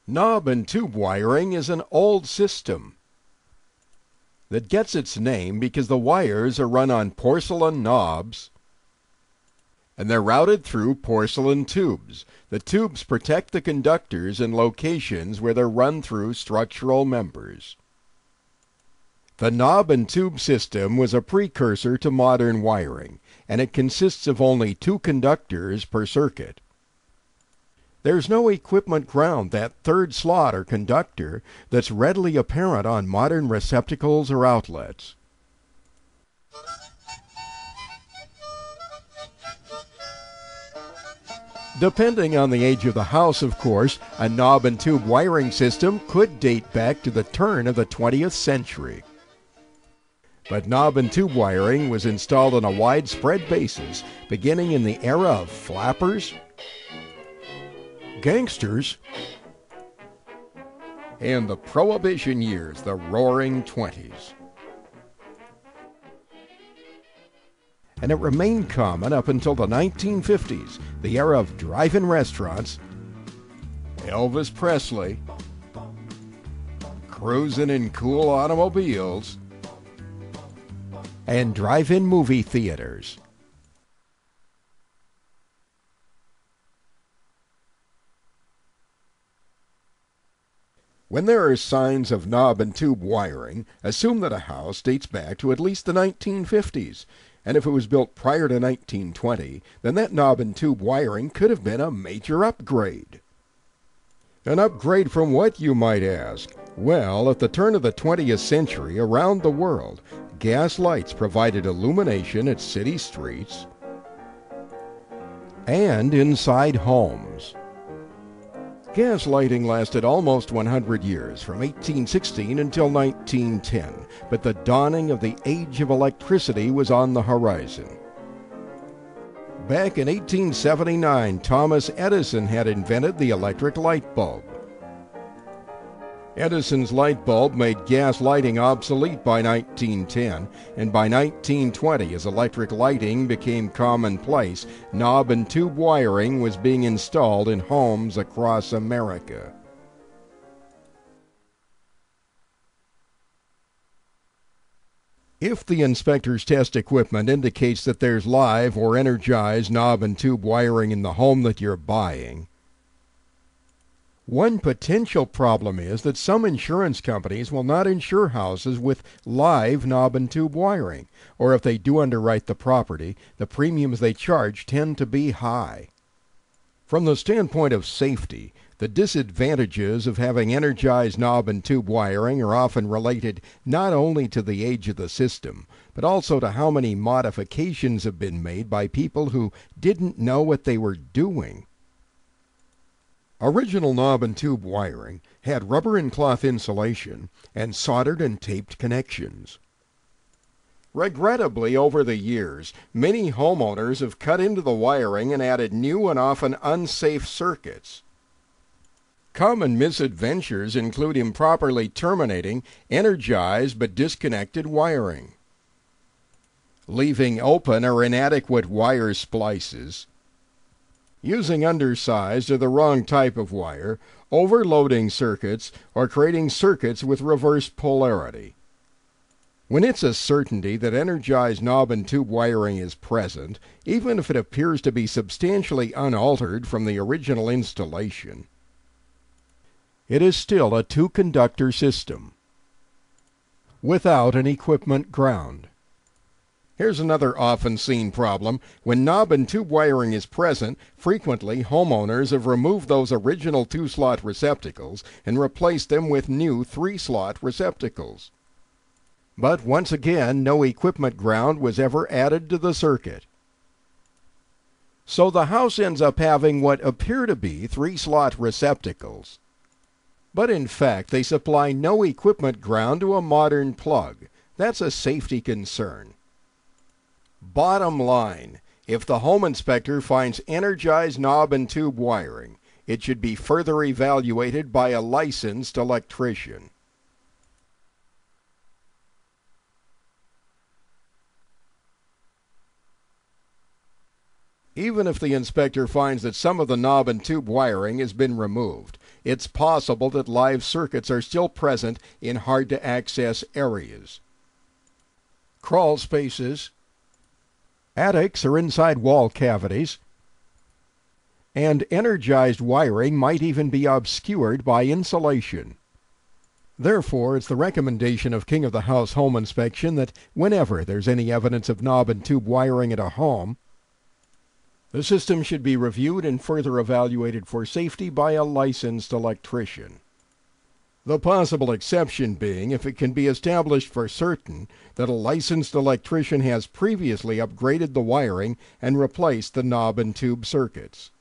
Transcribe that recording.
Knob and tube wiring is an old system that gets its name because the wires are run on porcelain knobs and they're routed through porcelain tubes. The tubes protect the conductors in locations where they're run through structural members. The knob and tube system was a precursor to modern wiring, and it consists of only 2 conductors per circuit. There's no equipment ground, that third slot or conductor, that's readily apparent on modern receptacles or outlets. Depending on the age of the house, of course, a knob and tube wiring system could date back to the turn of the 20th century. But knob and tube wiring was installed on a widespread basis, beginning in the era of flappers, gangsters, and the Prohibition years, the Roaring '20s. And it remained common up until the 1950s, the era of drive-in restaurants, Elvis Presley, cruising in cool automobiles, and drive-in movie theaters. When there are signs of knob and tube wiring, assume that a house dates back to at least the 1950s. And if it was built prior to 1920, then that knob and tube wiring could have been a major upgrade. An upgrade from what, you might ask? Well, at the turn of the 20th century, around the world, gas lights provided illumination at city streets and inside homes. Gas lighting lasted almost 100 years, from 1816 until 1910, but the dawning of the age of electricity was on the horizon. Back in 1879, Thomas Edison had invented the electric light bulb. Edison's light bulb made gas lighting obsolete by 1910, and by 1920, as electric lighting became commonplace, knob and tube wiring was being installed in homes across America. If the inspector's test equipment indicates that there's live or energized knob and tube wiring in the home that you're buying, one potential problem is that some insurance companies will not insure houses with live knob and tube wiring, or if they do underwrite the property, the premiums they charge tend to be high. From the standpoint of safety, the disadvantages of having energized knob and tube wiring are often related not only to the age of the system, but also to how many modifications have been made by people who didn't know what they were doing. Original knob and tube wiring had rubber and cloth insulation and soldered and taped connections. Regrettably, over the years, many homeowners have cut into the wiring and added new and often unsafe circuits. Common misadventures include improperly terminating energized but disconnected wiring, leaving open or inadequate wire splices, using undersized or the wrong type of wire, overloading circuits, or creating circuits with reverse polarity. When it's a certainty that energized knob and tube wiring is present, even if it appears to be substantially unaltered from the original installation, it is still a 2-conductor system without an equipment ground. Here's another often seen problem. When knob and tube wiring is present, frequently homeowners have removed those original 2-slot receptacles and replaced them with new 3-slot receptacles. But once again, no equipment ground was ever added to the circuit. So the house ends up having what appear to be 3-slot receptacles. But in fact, they supply no equipment ground to a modern plug. That's a safety concern. Bottom line, if the home inspector finds energized knob and tube wiring, it should be further evaluated by a licensed electrician. Even if the inspector finds that some of the knob and tube wiring has been removed, it's possible that live circuits are still present in hard-to-access areas. Crawl spaces, attics or inside wall cavities, and energized wiring might even be obscured by insulation. Therefore, it's the recommendation of King of the House Home Inspection that whenever there's any evidence of knob and tube wiring at a home, the system should be reviewed and further evaluated for safety by a licensed electrician. The possible exception being if it can be established for certain that a licensed electrician has previously upgraded the wiring and replaced the knob and tube circuits.